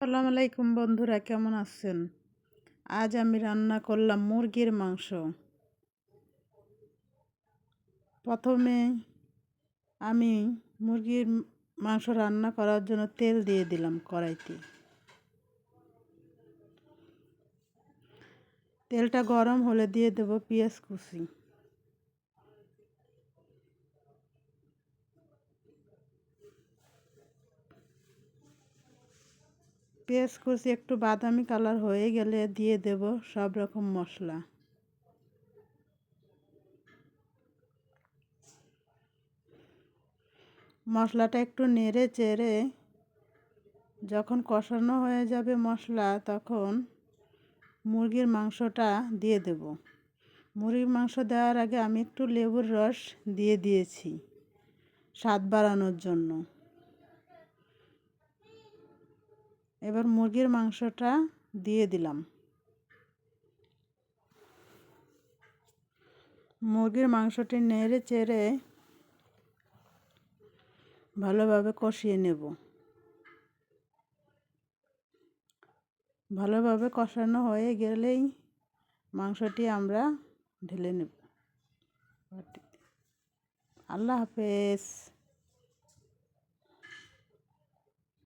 আসসালামু আলাইকুম বন্ধুরা, কেমন আছেন? আজ আমি রান্না করলাম মুরগির মাংস। প্রথমে আমি মুরগির মাংস রান্না করার জন্য তেল দিয়ে দিলাম কড়াইতে। তেলটা গরম হলে দিয়ে দেব পেঁয়াজ কুচি। পেঁয়াজ কুচি একটু বাদামি কালার হয়ে গেলে দিয়ে দেব সব রকম মশলা। মশলাটা একটু নেড়ে চেড়ে যখন কষানো হয়ে যাবে মশলা, তখন মুরগির মাংসটা দিয়ে দেব। মুরগির মাংস দেওয়ার আগে আমি একটু লেবুর রস দিয়ে দিয়েছি স্বাদ বাড়ানোর জন্য। এবার মুরগির মাংসটা দিয়ে দিলাম। মুরগির মাংসটি নেড়ে চেড়ে ভালোভাবে কষিয়ে নেব। ভালোভাবে কষানো হয়ে গেলেই মাংসটি আমরা ঢেলে নেব। আল্লাহ হাফেজ।